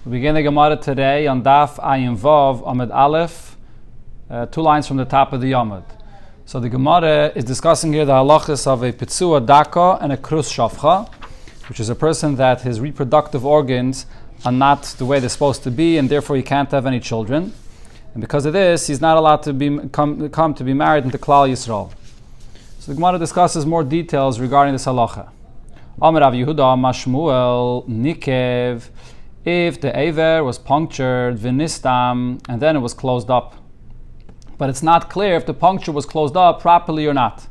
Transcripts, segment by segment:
We begin the Gemara today on Daf Ayin Vav Amud Aleph, 2 lines from the top of the Yamud. So the Gemara is discussing here the halachas of a Pitzua Daka and a Krus Shafcha, which is a person that his reproductive organs are not the way they're supposed to be, and therefore he can't have any children. And because of this, he's not allowed to come to be married into Klal Yisrael. So the Gemara discusses more details regarding this halacha. Amar Rav Yehuda Mashmuel Nikev. If the aver was punctured, v'nistam, and then it was closed up. But it's not clear if the puncture was closed up properly or not.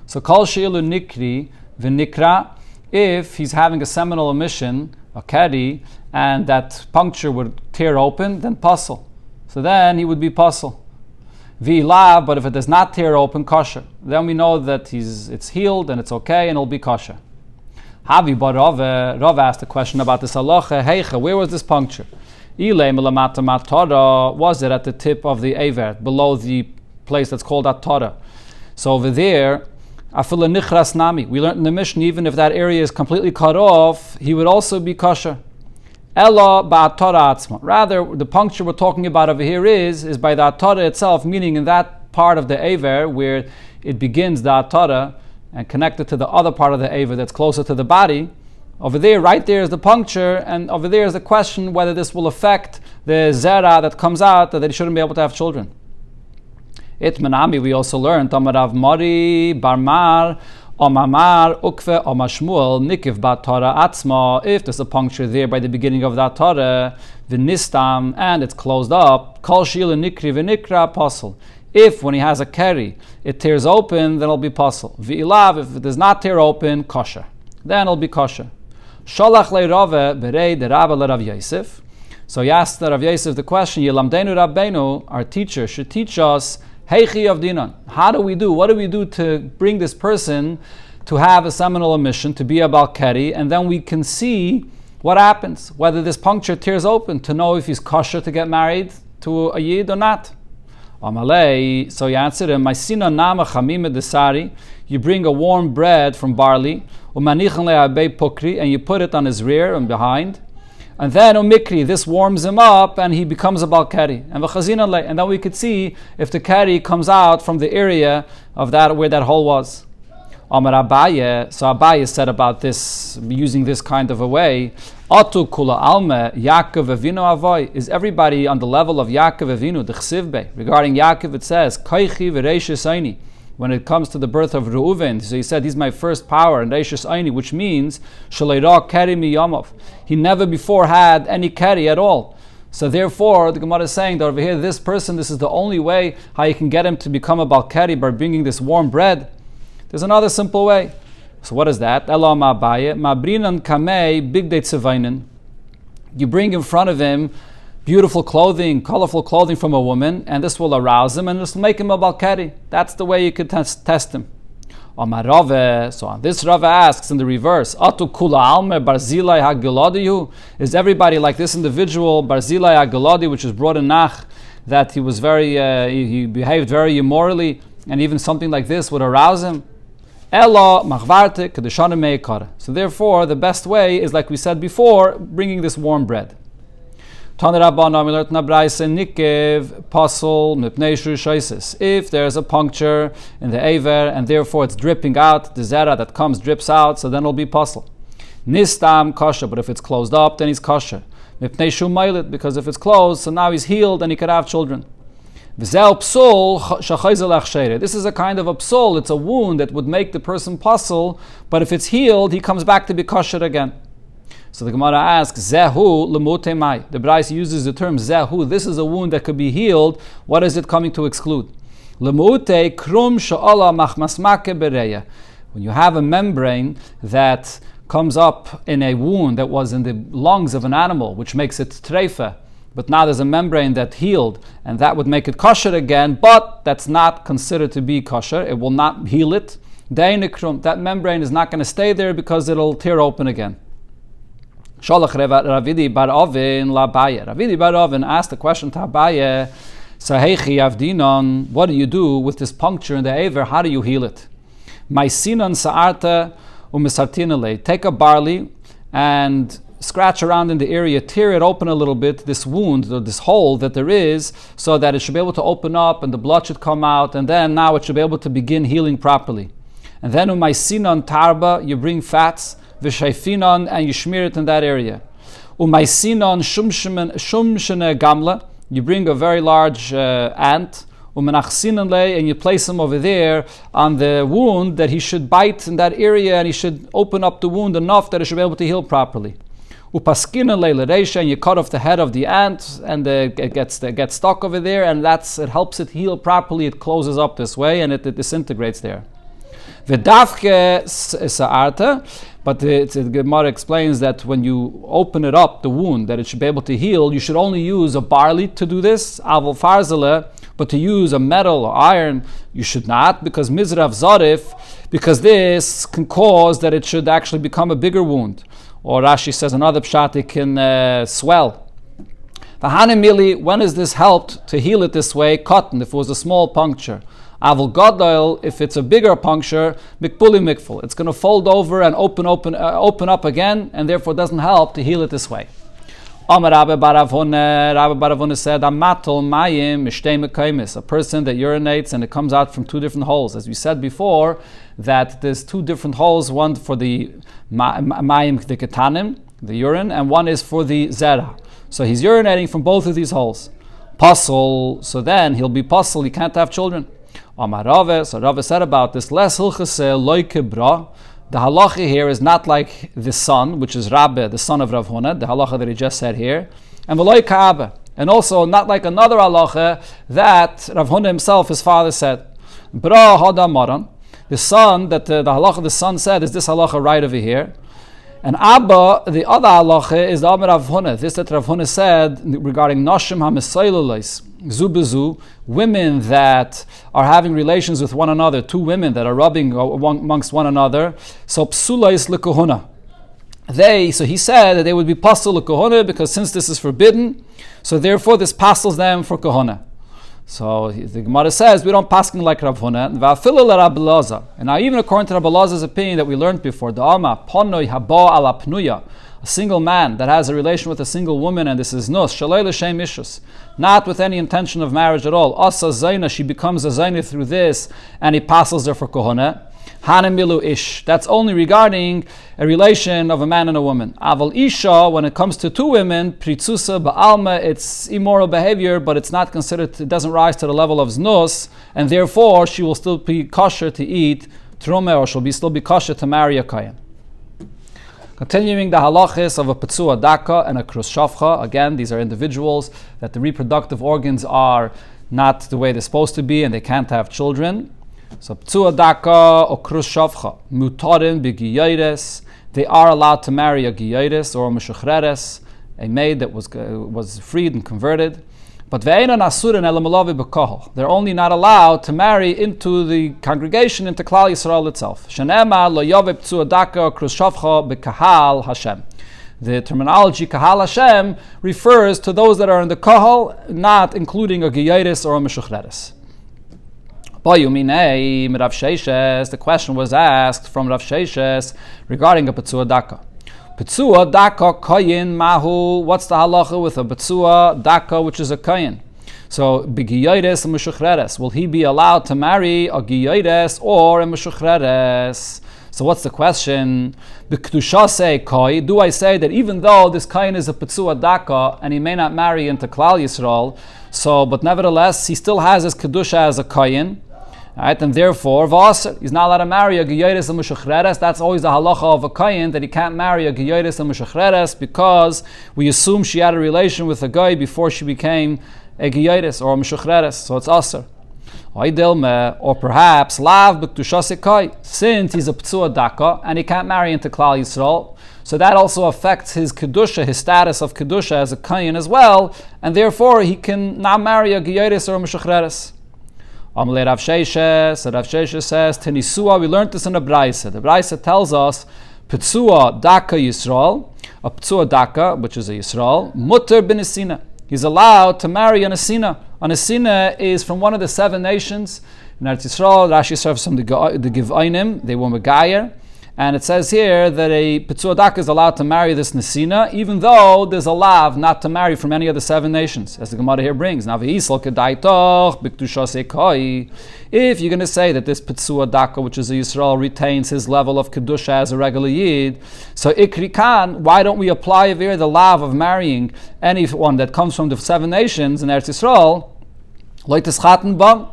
So kol sheilu nikri v'nikra, if he's having a seminal emission, a keri, and that puncture would tear open, then pasul. So then he would be pasul. V'ilav, but if it does not tear open, kosher. Then we know that it's healed and it's okay and it'll be kosher. Havi bar Rav asked a question about this halacha. Heicha, where was this puncture? Was it at the tip of the aver, below the place that's called Atara? So over there, afila nichras nami. We learned in the Mishnah, even if that area is completely cut off, he would also be kosher. Ella ba'atara atzma. Rather, the puncture we're talking about over here is by the Atara itself, meaning in that part of the aver where it begins the Atara, and connected to the other part of the aver that's closer to the body. Over there, right there is the puncture, and over there is the question whether this will affect the zera that comes out, that he shouldn't be able to have children. Itmanami, we also learned, Amarav Mari, Barmar, Omamar, Ukve, Omashmuel, Nikiv Batara Atzma, if there's a puncture there by the beginning of that Torah, Vinistam, and it's closed up, Kol Shil Nikri Vinikra Apostle. If, when he has a keri, it tears open, then it'll be pasul. V'ilav, if it does not tear open, kosher. Then it'll be kosher. Sholach le Rave berei de Rabba le Rav Yosef. So he asked Rav Yosef the question, Yilamdeinu Rabbeinu, our teacher, should teach us, Heichi Avdinan. What do we do to bring this person to have a seminal emission, to be a Bal Keri, and then we can see what happens, whether this puncture tears open, to know if he's kosher to get married to a Yid or not. Amalei, so he answered him, you bring a warm bread from barley, and you put it on his rear and behind, and then umikri, this warms him up and he becomes a balkari. And then we could see if the keri comes out from the area of that where that hole was. Amar Abaye, so Abaye said about this, using this kind of a way, Atu kula alme Yaakov Avinu avoy. Is everybody on the level of Yaakov Avinu, the Chsivbe? Regarding Yaakov, it says, Kaichi v'reishis aini. When it comes to the birth of Reuven, so he said, he's my first power, and reishis aini, which means, Shaleira keri miyamov. He never before had any keri at all. So therefore, the Gemara is saying that over here, this person, this is the only way how you can get him to become a balkari, by bringing this warm bread. There's another simple way. So what is that? You bring in front of him beautiful clothing, colorful clothing from a woman, and this will arouse him and this will make him a balkari. That's the way you could test him. So on this Rava asks in the reverse, is everybody like this individual, Barzilai Hageladi, which is brought in Nach, that he was he behaved very immorally, and even something like this would arouse him? So therefore, the best way is, like we said before, bringing this warm bread. If there's a puncture in the aver and therefore it's dripping out, the zera that drips out, so then it'll be pasul. Nistam kosher, but if it's closed up, then he's kosher. Because if it's closed, so now he's healed and he could have children. This is a kind of a psul, it's a wound that would make the person pasul, but if it's healed, he comes back to be kosher again. So the Gemara asks, Zehu lemute mai. The Brais uses the term Zehu, this is a wound that could be healed. What is it coming to exclude? Lemute krum sha'ala machmasmake bereya. When you have a membrane that comes up in a wound that was in the lungs of an animal, which makes it treifa, but now there's a membrane that healed, and that would make it kosher again, but that's not considered to be kosher. It will not heal it. That membrane is not going to stay there because it'll tear open again. Sholach Ravidi bar Ovin la Abaye. Ravidi bar Ovin asked the question to Abaye, Sahechi avdinon, what do you do with this puncture in the aver? How do you heal it? My sinon sa'arta umisartinale. Take a barley and scratch around in the area, tear it open a little bit, this wound, or this hole that there is, so that it should be able to open up and the blood should come out, and then now it should be able to begin healing properly. And then umaisinon tarba, you bring fats, v'shayfinon, and you smear it in that area. Umaisinon shumshene gamla, you bring a very large ant, and you place him over there on the wound that he should bite in that area, and he should open up the wound enough that it should be able to heal properly. And you cut off the head of the ant, and it gets stuck over there, and it helps it heal properly. It closes up this way, and it disintegrates there. V'davke sa'arta, but the Gemara explains that when you open it up, the wound, that it should be able to heal, you should only use a barley to do this, avol farzele, but to use a metal or iron, you should not, because mizrav zarif, because this can cause that it should actually become a bigger wound. Or Rashi says another pshat, it can swell. V'hanemili, when is this helped to heal it this way? Cotton, if it was a small puncture. Avol gadol, if it's a bigger puncture, mikpuli mikful. It's going to fold over and open up again, and therefore doesn't help to heal it this way. Rabbi Baravuna said, a person that urinates and it comes out from two different holes. As we said before, that there's two different holes, one for the mayim the ketanim, the urine, and one is for the zera. So he's urinating from both of these holes. Pasul, so then he'll be pasul, he can't have children. So Rava said about this, les hilchase loikebra. The halacha here is not like the son, which is Rabbe, the son of Rav Huna, the halacha that he just said here, and v'loy ka'aba, and also not like another halacha that Rav Huna himself, his father, said. Bra hada maran, the son that the halacha the son said is this halacha right over here, and Abba, the other halacha is the Amar Rav Huna, this that Rav Huna said regarding noshim hamisaylulais, zubezu, women that are having relations with one another, two women that are rubbing amongst one another, so psulais lekuhuna. So he said that they would be pasul lekuhuna, because since this is forbidden, so therefore this pasels them for kahuna. So the Gemara says we don't paskin like Rav Huna. And now even according to Rabbi Elazar's opinion that we learned before, the Ama ponoi haba ala pnuya, a single man that has a relation with a single woman, and this is nus shalei l'shem ishus, not with any intention of marriage at all. Asa zayna, she becomes a zayna through this, and he passes her for kohona. Hanemilu ish. That's only regarding a relation of a man and a woman. Aval isha, when it comes to two women, pritzusa ba'alma, it's immoral behavior, but it's not considered, it doesn't rise to the level of znus, and therefore she will still be kosher to eat trumeh, or she'll still be kosher to marry a kayan. Continuing the halachis of a petzua daka and a krus shavcha. Again, these are individuals that the reproductive organs are not the way they're supposed to be, and they can't have children. So petzua daka or krus shavcha mutarin b'giyayres, they are allowed to marry a giyayres or a meshachreres, a maid that was freed and converted. But ve'enan asurin elamalavi b'kohol, they're only not allowed to marry into the congregation, into Klal Yisrael itself. Shenema lo yove petzua daka or krus shavcha b'kahal Hashem. The terminology kahal Hashem refers to those that are in the kahal, not including a giyayres or a meshachreres. The question was asked from Rav Sheishes regarding a petzua daka. Petzua daka koyin mahu. What's the halacha with a petzua daka, which is a koyin? So b'giyayres and meshachreres. Will he be allowed to marry a giyayres or a meshachreres? So what's the question? B'kedusha say koi. Do I say that even though this koyin is a petzua daka and he may not marry into Klal Yisrael, but nevertheless he still has his kedusha as a koyin? Right, and therefore, he's not allowed to marry a giyayres and meshachreres. That's always the halacha of a kohen, that he can't marry a giyayres and meshachreres, because we assume she had a relation with a guy before she became a giyayres or a meshachreres, so it's aser. Or perhaps lav b'kedusha kai, since he's a petzua daka and he can't marry into Klal Yisrael, so that also affects his kedusha, his status of kedusha as a kohen as well, and therefore he can not marry a giyayres or a meshachreres. Rav Sheishes says, Tenisua, we learned this in the Braisa. The Braisa tells us, Petzua daka Yisrael, a Petzua daka, which is a Yisrael, mutter ben Esina. He's allowed to marry an Esina. An Esina is from one of the 7 nations. In Eretz Yisrael, Rashi serves from the Giv'ainim, they were Megayer, And it says here that a Petzuah Daka is allowed to marry this Nesina, even though there's a lav not to marry from any of the 7 nations, as the Gemara here brings. If you're going to say that this Petzuah Daka, which is a Yisrael, retains his level of Kedusha as a regular Yid, so Ikri Khan, why don't we apply here the lav of marrying anyone that comes from the 7 nations in Eretz Yisrael,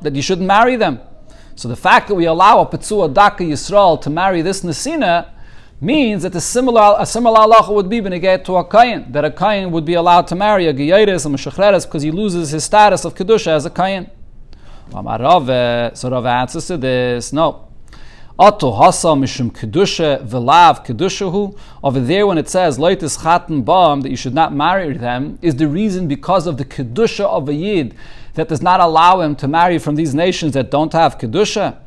that you shouldn't marry them? So the fact that we allow a Petzuah Daka Yisrael to marry this Nesina means that a similar halacha would be beneged to a Kayin, that a Kayin would be allowed to marry a Geyeres, a Meshachreres, because he loses his status of Kedusha as a Kayin. So Rav answers to this, no. Ato hasa mishum Kedusha v'lav Kedushahu. Over there when it says Leitis Chaten Bam, that you should not marry them, is the reason because of the Kedusha of a Yid that does not allow him to marry from these nations that don't have Kedusha?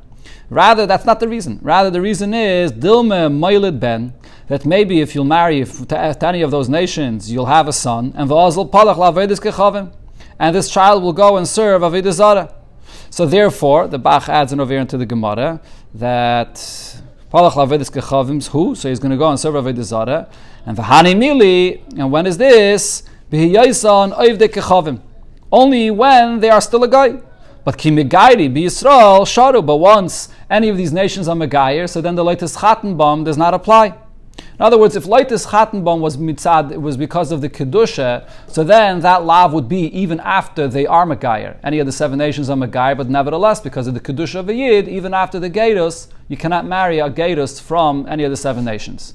Rather, that's not the reason. Rather, the reason is Dilme Moilid Ben, that maybe if you'll marry to any of those nations, you'll have a son, and V'azal Palach Lavedis Kechavim, and this child will go and serve Avodah Zarah. So therefore, the Bach adds an over into the Gemara that Palach Lavedis Kechavim's who? So he's going to go and serve Avodah Zarah. And V'hani Mili, and when is this? B'hiyaysan Oivde Kechavim. Only when they are still a guy. But ki megairi be Yisrael sharu. But once any of these nations are megayer, so then the leitis chatenbam does not apply. In other words, if leitis chatenbam was mitzad, it was because of the kedusha, so then that lav would be even after they are megayer. Any of the 7 nations are megayer, but nevertheless, because of the kedusha of a yid, even after the gerus, you cannot marry a gerus from any of the 7 nations.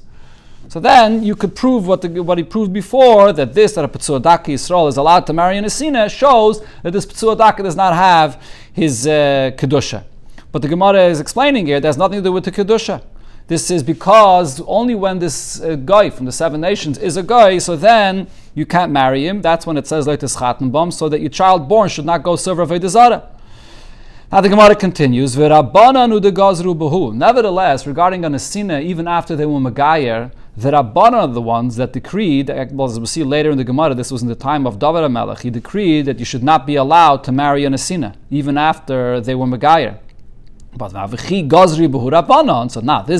So then you could prove what he proved before, that a Petzuah Daka Yisrael is allowed to marry a Nesina, shows that this Petzuah Daka does not have his Kedusha. But the Gemara is explaining here, it has nothing to do with the Kedusha. This is because only when this guy from the 7 nations is a guy, so then you can't marry him. That's when it says Leitis Chatenbam, so that your child born should not go serve Avodah Zarah. Now the Gemara continues, nevertheless, regarding a Nesina, even after they were Megayer, the Rabbanan are the ones that decreed, well, as we'll see later in the Gemara, this was in the time of David HaMelech, he decreed that you should not be allowed to marry a Nesina, even after they were Megayer. But so now this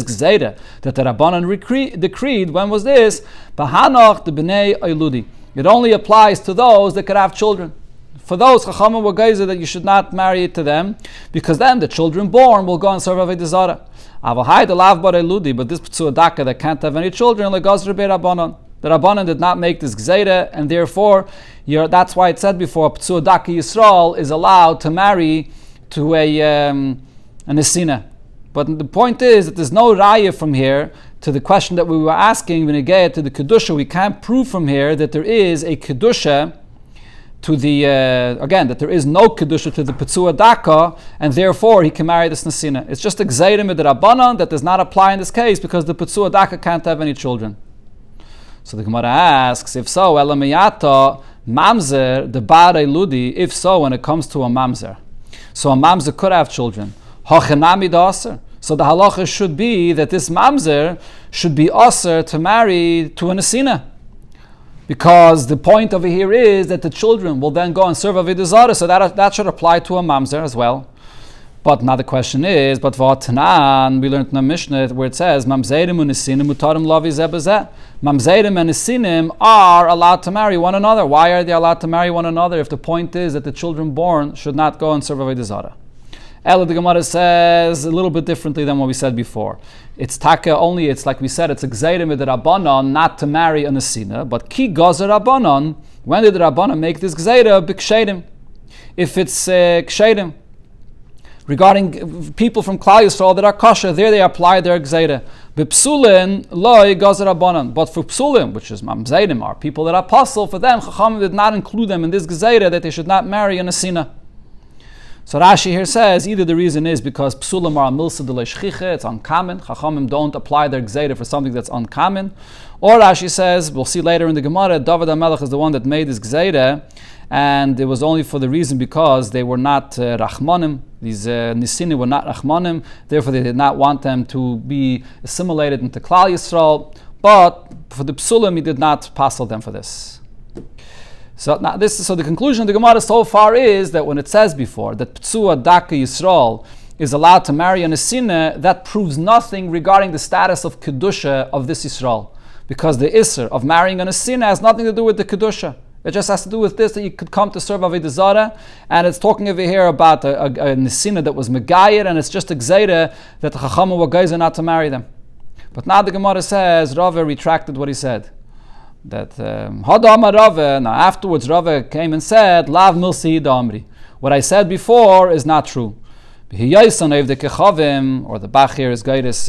Gzeira that the Rabbanan decreed, when was this? Bahanach the B'nei Eiludi. It only applies to those that could have children. For those Chachamim were geyser that you should not marry to them, because then the children born will go and serve Avodah Zarah. But this Petzuah Daka that can't have any children, the Rabbanan did not make this Gzeira, and therefore that's why it said before, Petzuah Daka Yisrael is allowed to marry to a Nesina. But the point is that there's no raya from here to the question that we were asking when it get to the Kedusha. We can't prove from here that there is a Kedusha to the, again, that there is no Kedusha to the Petzuah Daka, and therefore he can marry this Nesina. It's just a Gzeirim with the Rabbanan that does not apply in this case because the Petzuah Daka can't have any children. So the Gemara asks, if so, Elamiyata, Mamzer, the Bare Ludi, if so, when it comes to a Mamzer. So a Mamzer could have children. Hachanami Daser. So the halacha should be that this Mamzer should be aser to marry to a Nesina. Because the point over here is that the children will then go and serve Avodah Zarah, so that should apply to a mamzer as well. But now the question is, but v'atanan, we learned in the Mishnah where it says, Mamzerim u'nesinim utarim lavi zeh b'zeh. Mamzerim and nesinim are allowed to marry one another. Why are they allowed to marry one another if the point is that the children born should not go and serve Avodah Zarah? Ela, the Gemara says a little bit differently than what we said before. It's taka only, it's like we said, it's a gzeirim with the Rabbanon not to marry a Nesina, but ki gazer Rabbanon, when did the Rabbanon make this gzeira? B'kshedim. If it's kshedim, regarding people from Klal Yisrael that are kosher, there they apply their gzeira. B'psulin loy gazer Rabbanon. But for psulim, which is mamzeidim, are people that are apostle, for them, Chachamim did not include them in this gzeira that they should not marry a Nesina. So Rashi here says either the reason is because psulim are milsa de leishchiche, it's uncommon. Chachamim don't apply their gzeira for something that's uncommon. Or Rashi says, we'll see later in the Gemara, David HaMelech is the one that made this gzeira, and it was only for the reason because they were not rachmanim. These nisini were not rachmanim, therefore they did not want them to be assimilated into Klal Yisrael. But for the psulim, he did not passel them for this. So now so the conclusion of the Gemara so far is that when it says before that Petzuah Daka Yisrael is allowed to marry a Nesina, that proves nothing regarding the status of Kedusha of this Yisrael. Because the Isser of marrying a Nesina has nothing to do with the Kedusha. It just has to do with this, that you could come to serve Avodah Zarah, and it's talking over here about a Nesina that was Megayir, and it's just a Gzeira that the Chachamim were geyser not to marry them. But now the Gemara says, Rava retracted what he said. That, Hadama Rava, now afterwards Rava came and said, Lav Milsi Damri. What I said before is not true. Or the Bach here is Geiris,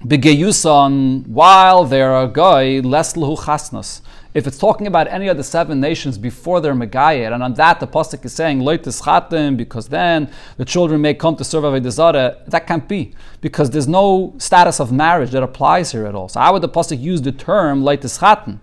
Begeyusan, while they're a guy, less Lahu Chasnas. If it's talking about any of the 7 nations before they're Megayir, and on that the Pasuk is saying, Leitis Chatim, because then the children may come to serve Avodah Zarah, that can't be, because there's no status of marriage that applies here at all. So how would the Pasuk use the term Leitis Chatim?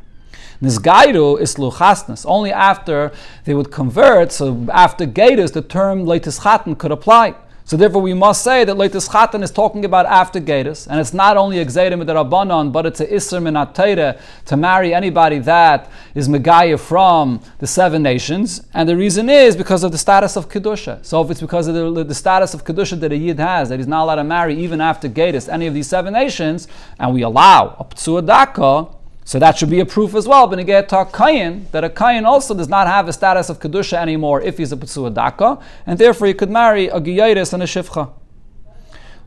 Nisgairu is luchasnas. Only after they would convert, so after Gairus, the term Leitis Chatim could apply. So therefore we must say that Leitis Chatim is talking about after Gairus, and it's not only a Gzeira Midrabanan, but it's a Isser Min HaTorah to marry anybody that is Megayah from the 7 nations, and the reason is because of the status of Kedusha. So if it's because of the status of Kedusha that a Yid has, that he's not allowed to marry even after Gairus any of these 7 nations, and we allow a P'tzua Daka, so that should be a proof as well, B'negei to a Kayin, that a Kayin also does not have a status of Kedusha anymore if he's a P'tzua Daka, and therefore he could marry a Giyaris and a Shivcha.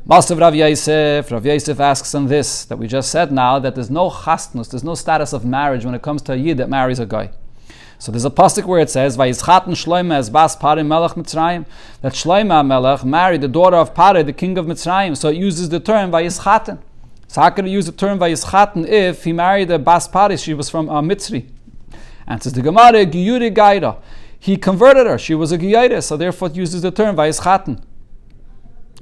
Masav Rav Yosef asks on this, that we just said now, that there's no chastnus, there's no status of marriage when it comes to a Yid that marries a guy. So there's a pasuk where it says, Vayizchaten Shloime as Bas Pari Melech Mitzrayim, that Shloime Melech married the daughter of Pari, the king of Mitzrayim, so it uses the term Vayizchaten. So how could he use the term Vayizchaten if he married a Bas Paris? She was from Mitzri. And says the Gemara, Giyuri Gaira. He converted her. She was a Giyayre, so therefore it uses the term Vayizchaten.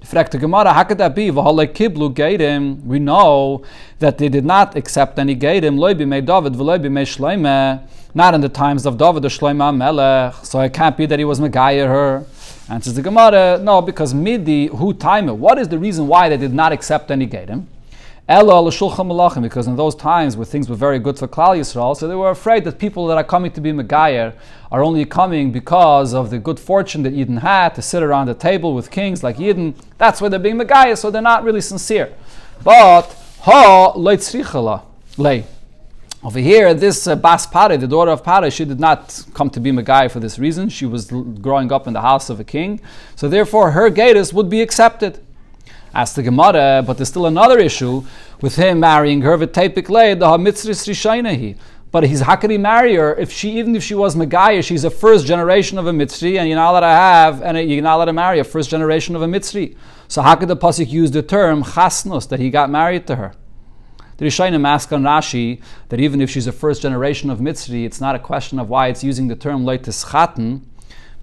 Fragt the Gemara, how could that be? We know that they did not accept any Geirim. Loi b'mei David, v'loi b'mei Shloime. Not in the times of David or Shloime Melech. So it can't be that he was Megayir her. And says the Gemara, no, because Midi, hu time. What is the reason why they did not accept any Geirim? Because in those times where things were very good for Klal Yisrael, so they were afraid that people that are coming to be Megayer are only coming because of the good fortune that Yidden had to sit around the table with kings like Yidden. That's why they're being Megayer, so they're not really sincere. But over here, this Bas Pare, the daughter of Pare, she did not come to be Megayer for this reason. She was growing up in the house of a king, so therefore her Gairus would be accepted. Ask the Gemara, but there's still another issue with him marrying her. But how could he marry her even if she was Megayah, she's a first generation of a Mitzri, and you're not allowed to marry a first generation of a Mitzri. So how could the pasuk use the term chasnus, that he got married to her? The Rishonim ask on Rashi that even if she's a first generation of Mitzri, it's not a question of why it's using the term leitis chaten,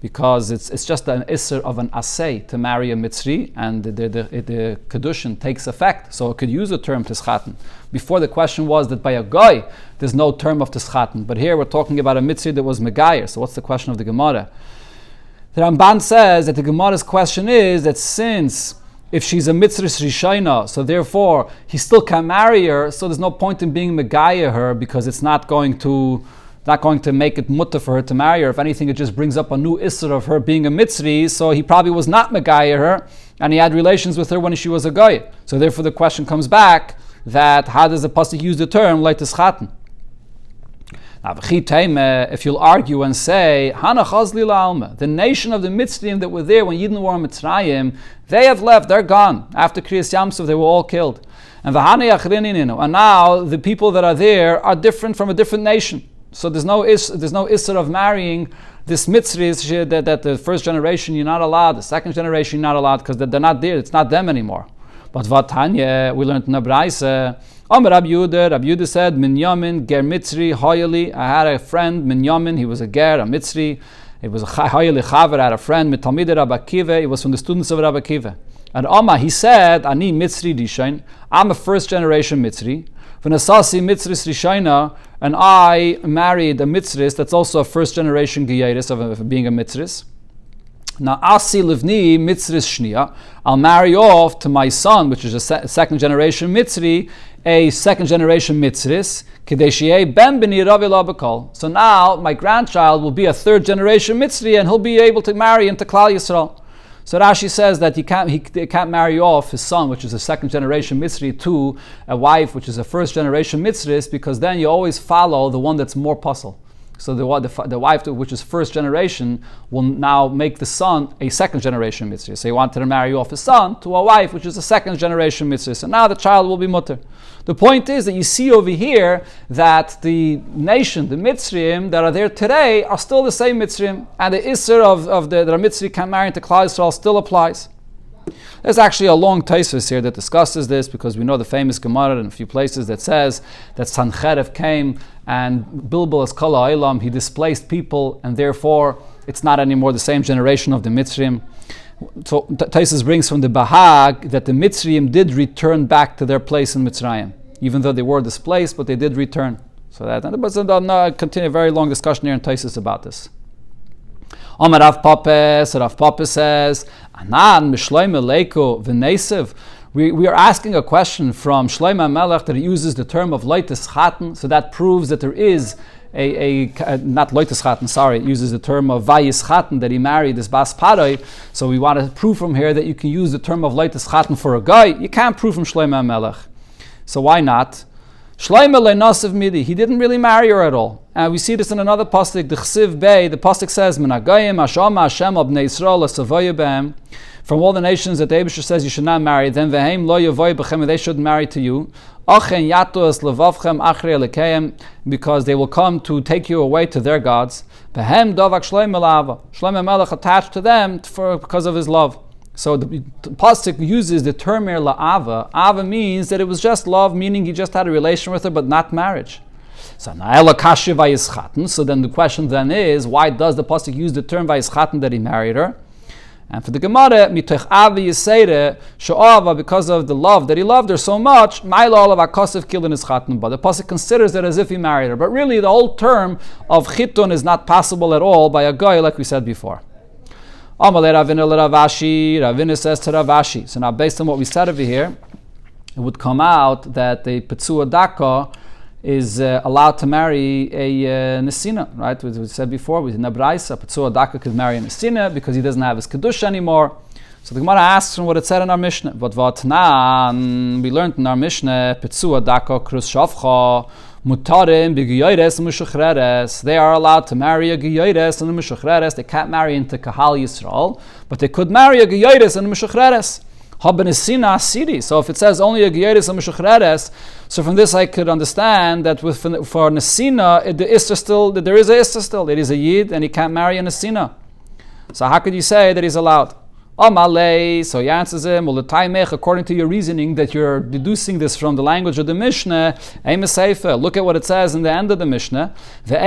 because it's just an isser of an asay to marry a Mitzri, and the kedushin takes effect, so it could use the term tischaten. Before the question was that by a guy there's no term of tischaten, but here we're talking about a Mitzri that was Megayer. So what's the question of the Gemara? The Ramban says that the Gemara's question is that since if she's a Mitzri Rishayna, so therefore he still can marry her, so there's no point in being Megayer her, because it's not going to make it mutter for her to marry her. If anything, it just brings up a new isser of her being a Mitzri, so he probably was not Megayer her, and he had relations with her when she was a Goy. So therefore the question comes back, that how does the pasuk use the term leitis chaten? Now, if you'll argue and say, the nation of the Mitzrayim that were there when Yidden were in Mitzrayim, they have left, they're gone. After Kriyas Yamsuf, they were all killed. And now the people that are there are different from a different nation. So there's no isser of marrying this Mitzri, that the first generation you're not allowed, the second generation you're not allowed, because they're not there, it's not them anymore. But Vatanya, we learned in the Braise, Rabbi Yehuda said, Minyamin, Ger Mitzri, Hoyali. I had a friend, Minyamin, he was a Ger, a Mitzri. He was a Hoyali Chaver, I had a friend, Mitalmid Rabbi Akiva, he was from the students of Rabbi Akiva. And he said, Ani Mitzri Dishain, I'm a first generation Mitzri. V'nasasi Mitzris Rishayna, and I married a Mitzris that's also a first generation Giyaris of being a Mitzris. Now, Asi Livni Mitzris Shnia, I'll marry off to my son, which is a second generation Mitzri, a second generation Mitzris, Kedeshie Ben Beni Ravi Labakal. So now my grandchild will be a third generation Mitzri, and he'll be able to marry into Klal Yisrael. So Rashi says that he can't marry off his son, which is a second generation Mitzri, to a wife, which is a first generation Mitzris, because then you always follow the one that's more puzzle. So the wife, which is first generation, will now make the son a second generation Mitzri. So he wanted to marry off his son to a wife, which is a second generation Mitzri. So now the child will be mutter. The point is that you see over here that the nation, the Mitzrayim that are there today, are still the same Mitzrayim, and the Isser of the Mitzri can marry into Klal Yisrael still applies. There's actually a long Tosfos here that discusses this, because we know the famous Gemara in a few places that says that Sancherev came and Bilbil as Kol Ha'olam, he displaced people, and therefore it's not anymore the same generation of the Mitzrayim. So Tosfos brings from the Bahag that the Mitzrayim did return back to their place in Mitzrayim, even though they were displaced, but they did return. So that was a very long discussion here in Tosfos about this. Amar Rav Papa says, Anan Mishloime Leiko V'Nesev. We are asking a question from Shlomo Melech that he uses the term of Leitis Chaten, so that proves that there is not Leitis Chaten, sorry, it uses the term of Vayis Chaten, that he married this Bas Paroi. So we want to prove from here that you can use the term of Leitis Chaten for a guy. You can't prove from Shlomo Melech. So why not? Shlomo le'nasiv midi. He didn't really marry her at all. And we see this in another pasuk, the Chsiv Bey. The pasuk says, "Menagayim Hashama Hashem al bnei Yisrael l'savoya behem." From all the nations that the Eibusher says you should not marry them, vehem lo yavoy bechem, they shouldn't marry to you. Achen yato es levavchem achrei lekayim, because they will come to take you away to their gods. Behem dovak Shlomo la'ava. Shlomo Melech attached to them because of his love. So the pasuk uses the term here la'ava. Ava means that it was just love, meaning he just had a relation with her, but not marriage. So then the question then is, why does the pasuk use the term vayischaten that he married her? And for the Gemara, mitoch avi yisere she'ava, because of the love that he loved her so much, ma'ila olav akosef kilin is chaten. But the pasuk considers it as if he married her. But really, the whole term of chitun is not possible at all by a guy, like we said before. Ravina says to Rav Ashi. So now, based on what we said over here, it would come out that the Petzua Daka is allowed to marry a Nesina, right? We said before, with Nabraisa, Petzua Daka could marry a Nesina because he doesn't have his Kedusha anymore. So the Gemara asks from what it said in our Mishnah. But Vatnan, we learned in our Mishnah, Petzua Daka Krus Shavcha, Mutarim b'giyoyres and Mushuchreres. They are allowed to marry a giyoyres and a Mushuchreres. They can't marry into Kahal Yisrael, but they could marry a giyoyres and a Mushuchreres. Habenesina asiri. So if it says only a giyoyres and Mushuchreres, so from this I could understand that for Nesina, there is a Isser still. It is a Yid and he can't marry a Nesina. So how could you say that he's allowed? Amalei, so he answers him, according to your reasoning that you're deducing this from the language of the Mishnah, look at what it says in the end of the Mishnah. The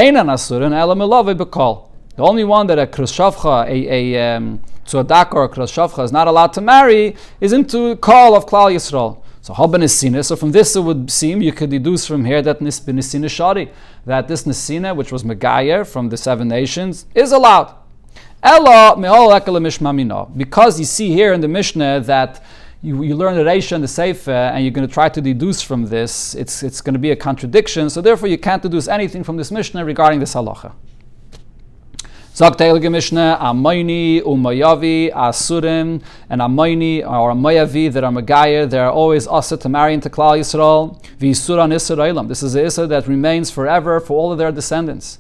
only one that a krushavcha, a tzuadak or a krushavcha is not allowed to marry is into call of Klal Yisrael. So Habenesina, so from this it would seem you could deduce from here that Nisbenesina Shari, that this Nesina, which was Megayer from the 7 nations, is allowed. Because you see here in the Mishnah that you learn the Reisha and the Sefer and you're going to try to deduce from this, it's going to be a contradiction, so therefore you can't deduce anything from this Mishnah regarding this halacha. Zok Teilge Mishnah, Amayni, Umayavi, Asurim, and Amayni or Amayavi that are Megayer, they are always asa to marry into Klal Yisrael. V'Yisuran Israelim. This is the Issa that remains forever for all of their descendants.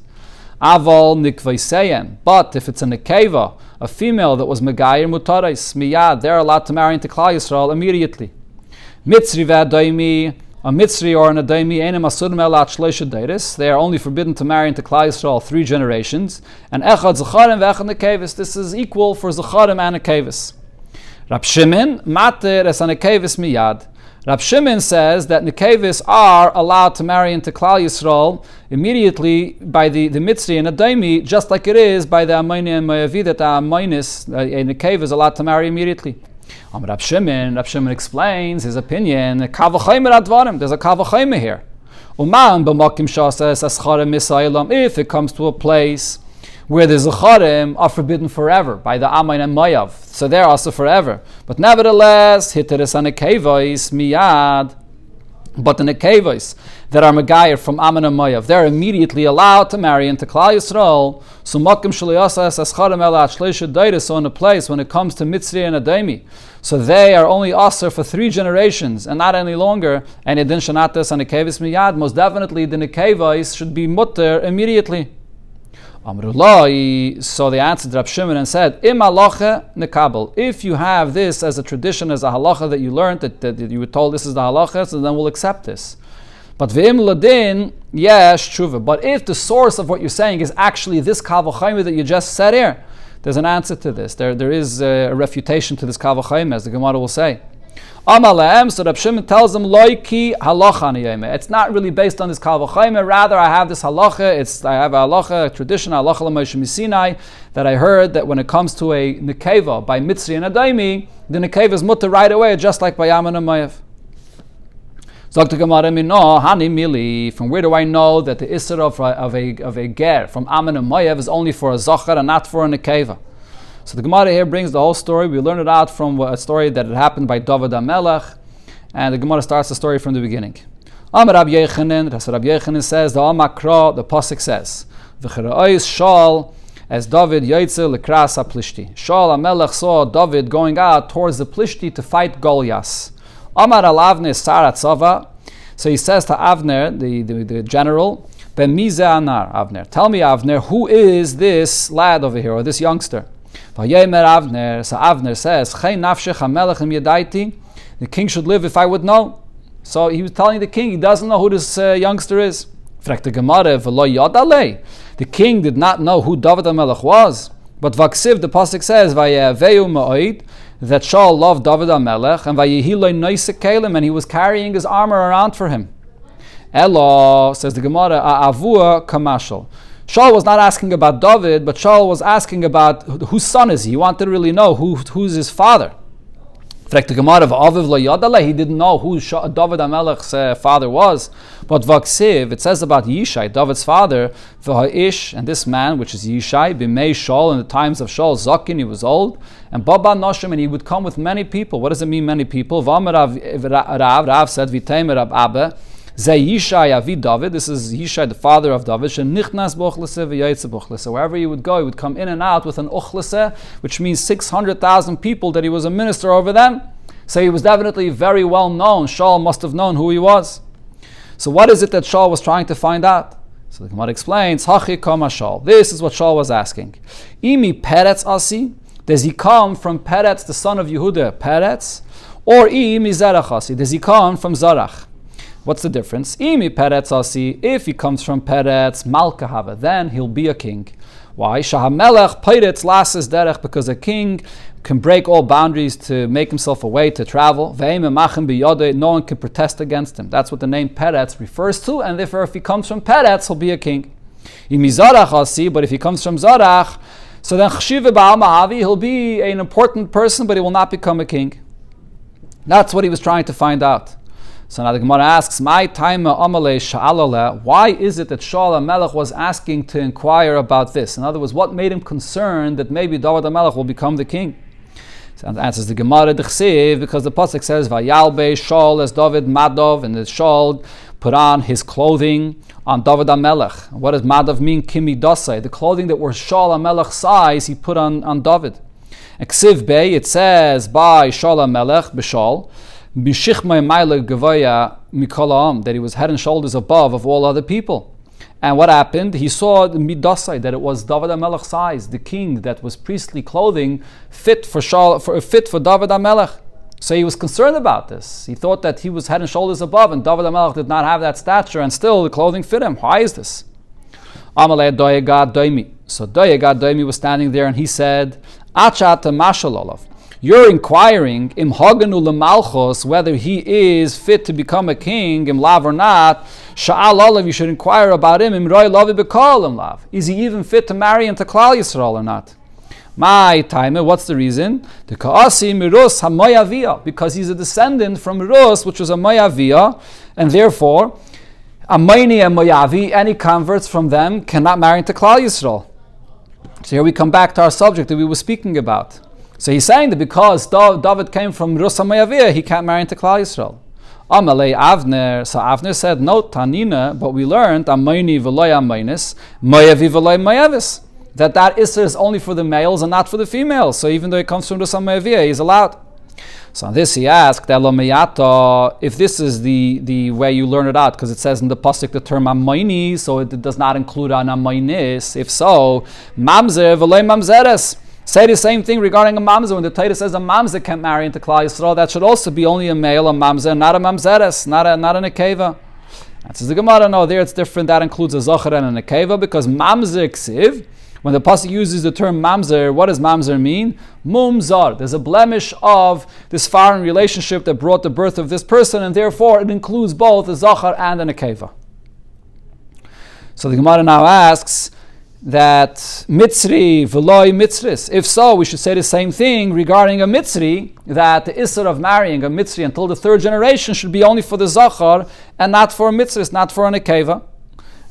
Aval nikvaiseyen, but if it's a nekeva, a female that was megayer mutarais miyad, they're allowed to marry into Klal Yisrael immediately. Mitzri v'adaimi, a mitzri or an adaimi, enem asurim elat shleisha deiris, they are only forbidden to marry into Klal Yisrael 3 generations. And echad zacharim v'echad nekevis, this is equal for zacharim and nekevis. Rab Shimon mater es nekevis miyad. Rab Shimon says that Nekevis are allowed to marry into Klal Yisrael immediately by the Mitzri and Adaimi, just like it is by the Amayni and Mayavi that the Amaynis, a Nekev is allowed to marry immediately. Rab Shimon explains his opinion, there's a Kavachayim here. If it comes to a place where the Zacharim are forbidden forever by the Amayn and Mayav, so they're also forever. But nevertheless, Hiteres Anekevais Miyad, But the nekevos that are Megayer from Ammon and Moav, they're immediately allowed to marry into Klal Yisrael. So in a place when it comes to Mitzri and Adami, so they are only Aser for 3 generations and not any longer. And Edin Shanatas and Nekevos Miyad, most definitely the nekevos should be mutter immediately. Amrullah, so they answered Rab Shimon and said, Im halacha nekabel. If you have this as a tradition, as a halacha that you learned, that you were told this is the halacha, so then we'll accept this. But v'im ladin, yes, tshuva. But if the source of what you're saying is actually this kal v'chayim that you just said here, there's an answer to this. There is a refutation to this kal v'chayim, as the Gemara will say. Amalehem, so Rab Shimon tells them, Loiki halacha niyeme. It's not really based on this kal v'chayim. Rather, I have this halacha. I have a halacha, a tradition, halacha l'Moshe Misinai, that I heard that when it comes to a nekeva by Mitzri and Adaymi, the nekeva is mutter right away, just like by Ammon and Moav. Zok the Gemara, no, hani mili. From where do I know that the isser of a ger from Ammon and Moav is only for a zachar and not for a nekeva? So the Gemara here brings the whole story. We learn it out from a story that had happened by David HaMelech, and the Gemara starts the story from the beginning. Amar Rabbi Yechanan, that's what Rabbi Yechanan says, the Amakra, the Pasuk says, V'chera'ois Shaul, as David Yaitze Lekras HaPlishti. Shaul HaMelech saw David going out towards the Plishti to fight Goliath. Amar al Avner Sarat Sava, so he says to Avner, the general, Bemize Anar, Avner, tell me Avner, who is this lad over here, or this youngster? Avner, so Avner says, the king should live if I would know. So he was telling the king he doesn't know who this youngster is. The king did not know who David HaMelech was. But Vaksiv, the pasuk says, that Shaul loved David HaMelech, and he was carrying his armor around for him. Elo, says the Gemara, Avua Kamashal. Shaul was not asking about David, but Shaul was asking about whose son is he. He wanted to really know who's his father. He didn't know who David HaMelech's father was. But Vaksiv, it says about Yishai, David's father, V'ha'ish, and this man, which is Yishai, B'mei Shaul, in the times of Shaul, Zakin, he was old, and Baba Noshim, and he would come with many people. What does it mean, many people? Rav said, V'teimer Rab Abba, Yishai Avi David, this is Yishai, the father of David, so wherever he would go, he would come in and out with an uchlase, which means 600,000 people that he was a minister over them. So he was definitely very well known. Shaul must have known who he was. So what is it that Shaul was trying to find out? So the Gemara explains, Hachi Kama Shaul. This is what Shaul was asking. Imi Peretz Asi, does he come from Peretz, the son of Yehuda, Peretz? Or Imi Zerach Asi, does he come from Zarach? What's the difference? Imi Peretz Asi, if he comes from Peretz, Malka Hava, then he'll be a king. Why? Shahamelech Peretz Lases Derech, because a king can break all boundaries to make himself a way to travel. No one can protest against him. That's what the name Peretz refers to, and therefore if he comes from Peretz, he'll be a king. Imi Zarach Asi, but if he comes from Zarach, so then Chshiva Ba'al Ma'avi, he'll be an important person, but he will not become a king. That's what he was trying to find out. So now the Gemara asks, why is it that Shaul HaMelech was asking to inquire about this? In other words, what made him concerned that maybe David HaMelech will become the king? So the answer is the Gemara D'chsiv, because the pasuk says, Vayalbe Shaul as David Madov, and the Shaul put on his clothing on David HaMelech. What does Madov mean? Kimi Dosai, the clothing that were Shaul HaMelech's size, he put on David. And Ksiv Bey, it says by Shaul HaMelech, B'Shaul, that he was head and shoulders above of all other people. And what happened? He saw the midasai, that it was David HaMelech's size, the king, that was priestly clothing fit for David HaMelech. So he was concerned about this. He thought that he was head and shoulders above, and David HaMelech did not have that stature, and still the clothing fit him. Why is this? Amalei Doyegad Doimi. So Doyegad Doimi was standing there, and he said, Achat Mashalolov. You're inquiring im haganu lemalchos, whether he is fit to become a king, im lav or not. Sha'al olav, you should inquire about him. Im roi lavi bekal im lav. Is he even fit to marry into Klal Yisrael or not? My time, what's the reason? The kaasi mirus hamoyavia, because he's a descendant from Rus, which was a moyavia, and therefore Amayni and Moyavi, any converts from them cannot marry into Klal Yisrael. So here we come back to our subject that we were speaking about. So he's saying that because David came from Rus HaMoyaviyah, he can't marry into Klal Yisrael. Amalei Avner. So Avner said, no, Tanina, but we learned, Amayni v'loy amaynis, mayavi v'loy mayavis. That Isser is only for the males and not for the females. So even though it comes from the Samayaviyah, he's allowed. So on this he asked, if this is the way you learn it out, because it says in the pasuk the term amayni, so it does not include an amaynis. If so, mamzer v'loy mamzeres. Say the same thing regarding a mamzer. When the Torah says a mamzer can't marry into Klal Yisrael, that should also be only a male, a mamzer, not a mamzeres, not a nekeva. That says the Gemara, no, there it's different. That includes a zocher and a nekeva, because mamzer ksiv, when the pasuk uses the term mamzer, what does mamzer mean? Mumzar. There's a blemish of this foreign relationship that brought the birth of this person, and therefore it includes both a zocher and a nekeva. So the Gemara now asks, that mitzri v'loy mitzris. If so, we should say the same thing regarding a mitzri, that the isser of marrying a mitzri until the third generation should be only for the zachar and not for a mitzris, not for a nekeva.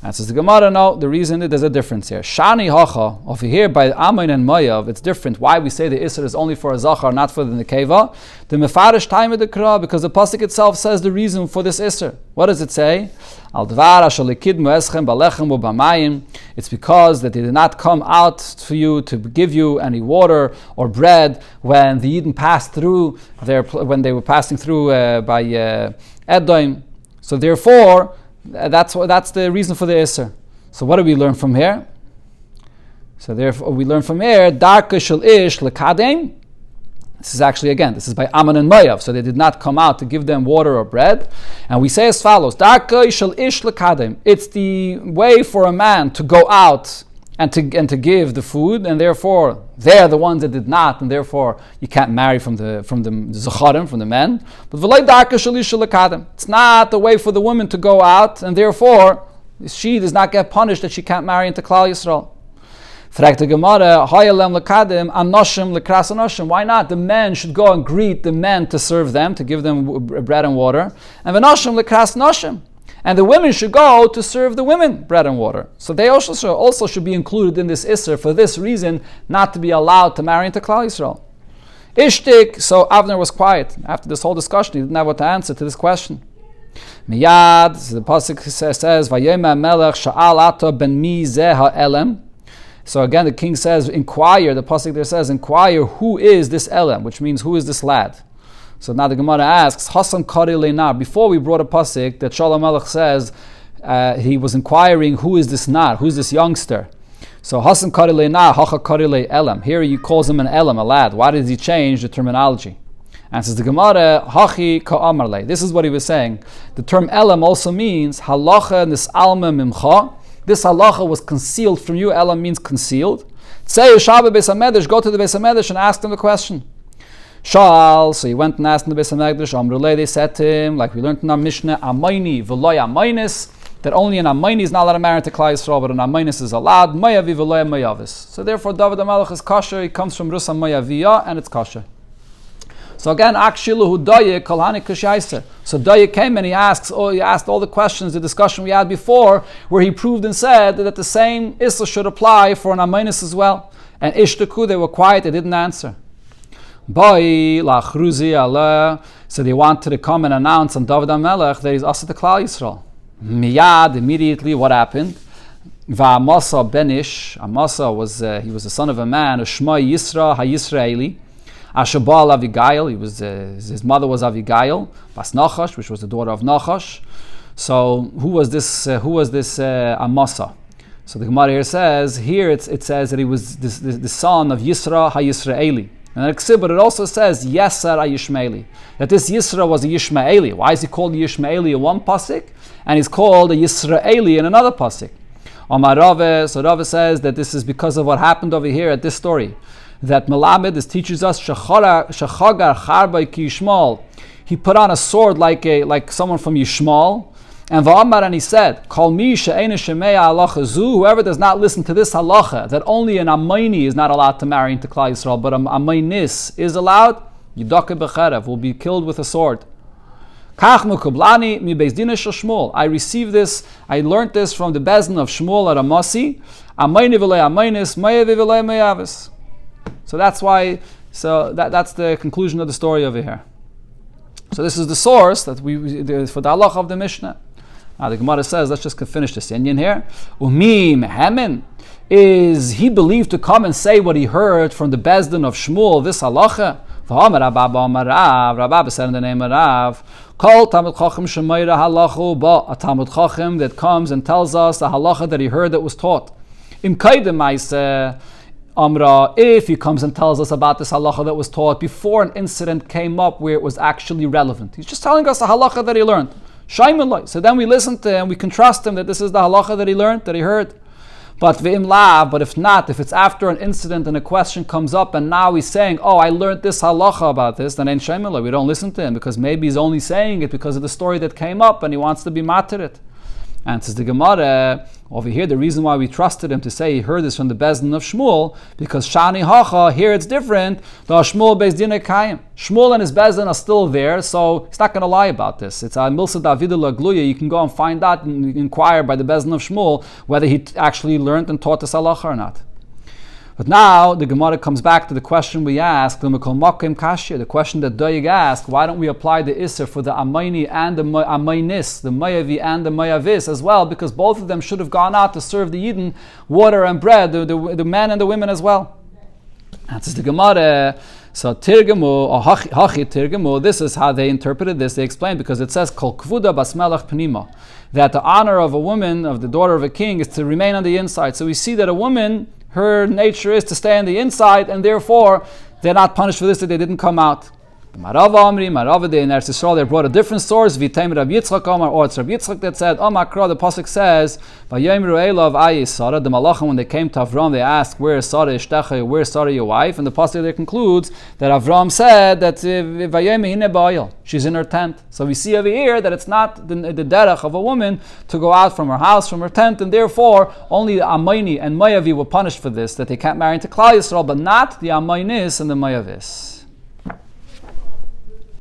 And says the Gemara, no, the reason there's a difference here. Shani hacha, over here by Amin and Mayav, it's different. Why we say the isser is only for a zachar, not for the nekeva? The mefarish time of the kra, because the pasuk itself says the reason for this isser. What does it say? It's because that they did not come out for you to give you any water or bread when the Yidden passed through when they were passing through by Edom. So therefore, that's the reason for the Isser. So what do we learn from here? So therefore, we learn from here, Darka shel ish lekadem. This is actually, again, this is by Ammon and Mayav, so they did not come out to give them water or bread. And we say as follows, Darka shel ish lekadem. It's the way for a man to go out and to give the food, and therefore they're the ones that did not, and therefore you can't marry from the Zacharim, from the men. But v'lei Darka shel ish lekadem. It's not the way for the woman to go out, and therefore she does not get punished that she can't marry into Klal Yisrael. Why not? The men should go and greet the men to serve them, to give them bread and water. And the women should go to serve the women bread and water. So they also should be included in this Isser for this reason, not to be allowed to marry into Klal Yisrael. Ishtik, so Avner was quiet. After this whole discussion, he didn't have what to answer to this question. Miyad, so the pasuk says, Vayema melech sha'al ato ben mi zeh ha'elem. So again, the king says, inquire, the pasuk there says, inquire, who is this Elem, which means, who is this lad? So now the Gemara asks, Hasan Kari Leinar, before we brought a pasuk that Shalom Melech says, he was inquiring, who is this nar, who's this youngster? So Hasan Kari Leinar, Hacha Kari Le Elem. Here he calls him an Elem, a lad. Why did he change the terminology? And says the Gemara, Hachi Ka'amar Le. This is what he was saying. The term Elem also means, Halacha Nis'alma Mimcha. This halacha was concealed from you. Elam means concealed. Say Yeshav Beis HaMedrash, go to the Beis HaMedrash and ask them the question. Shal, so he went and asked in the Beis HaMedrash. Amrulei, they said to him, like we learned in our Mishnah, Amayni v'loy amaynis, that only an Amayni is not allowed to marry to Klal Yisrael, but an Amaynis is allowed. Mayavi v'loy mayavis. So therefore, David HaMelech is kosher. He comes from Rusa Mayaviyah, and it's kosher. So again, Akshilu Daye Kalhani Kushaiser. So Daye came and he asked all the questions, the discussion we had before, where he proved and said that the same Issa should apply for an Amaynis as well. And Ishtaku, they were quiet, they didn't answer. Boi Lachruzi Allah. So they wanted to come and announce on David HaMelech that he's Asa to Klal Yisrael. Miyad, immediately what happened? Va'amasa Benish. Amasa was he was the son of a man, a Shema Yisra HaYisraeli. Ashabal Avigail, his mother was Avigail, Bas Nachash, which was the daughter of Nachash. So who was this Amasa? So the Gemara here says, it says that he was the son of Yisra HaYisraeli. And but it also says Yeser HaYishmaeli, that this Yisra was a Yishmaeli. Why is he called a Yishmaeli in one pasuk, and he's called a Yisraeli in another pasuk? Amar Rave, so Rave says that this is because of what happened over here at this story. That Melamed, this teaches us Shachagar Charbay Ki Yishmael. He put on a sword like someone from Yishmael, and Va'amar, and he said, Kol mi she'ena shemeya halacha zu, whoever does not listen to this halacha, that only an Amayni is not allowed to marry into Klal Yisrael, but an Amaynis is allowed, Yidake Becherev, will be killed with a sword. Kach mukublani mi beis din shel Shmuel. I received this, I learned this from the Bezdin of Shmuel at Amasi. Amayni v'lei Amaynis, mayavi v'lei mayavis. So that's why. So that's the conclusion of the story over here. So this is the source that for the halacha of the Mishnah. Now the Gemara says, let's just finish this Indian here. Umi mehemin, is he believed to come and say what he heard from the Bezdin of Shmuel, this halacha? Rabbi said in the name of Rav, Kol Talmud Chacham Shemayra Halachu Ba, a Talmud Chacham that comes and tells us the halacha that he heard that was taught. Im Kaidem Maiseh Amra, if he comes and tells us about this halacha that was taught before an incident came up where it was actually relevant. He's just telling us the halacha that he learned. Shaimalai. So then we listen to him, we can trust him that this is the halacha that he learned, that he heard. But if not, if it's after an incident and a question comes up and now he's saying, oh, I learned this halacha about this, then ain't shemila. We don't listen to him because maybe he's only saying it because of the story that came up and he wants to be matir it. And says the Gemara, over here, the reason why we trusted him to say he heard this from the Bezdin of Shmuel, because Shani Hacha, here it's different, the Shmuel Bezdin Ekayim. Shmuel and his Bezdin are still there, so he's not going to lie about this. It's a Milsa Davidu Lagluya. You can go and find out and inquire by the Bezdin of Shmuel whether he actually learned and taught this halacha or not. But now the Gemara comes back to the question we asked, the question that Doig asked, why don't we apply the Isser for the Amayni and the Amaynis, the Mayavi and the Mayavis as well, because both of them should have gone out to serve the Yidden water and bread, the men and the women as well. And says the Gemara, so Tirgemu, or Hachi Tirgemu, this is how they interpreted this. They explained because it says, Kol Kvuda Bas Melech Pnima, that the honor of a woman, of the daughter of a king, is to remain on the inside. So we see that a woman, her nature is to stay on the inside, and therefore they're not punished for this, that they didn't come out. Marava Amri, Marava de in Eretz Yisrael, they brought a different source, Vitaim Rab Yitzchak Omar, or it's Rab Yitzchak that said, Omakra, the Pasuk says, Vayemru Elav Ayi Sarah, the Malachim, when they came to Avram, they asked, where is Sarah Ishtecha, where is Sarah your wife? And the Pasuk there concludes that Avram said that Vayemi Hine Ba'ayil, she's in her tent. So we see over here that it's not the derech of a woman to go out from her house, from her tent, and therefore only the Amayni and Mayavi were punished for this, that they can't marry into Klal Yisrael, but not the Amaynis and the Mayavis.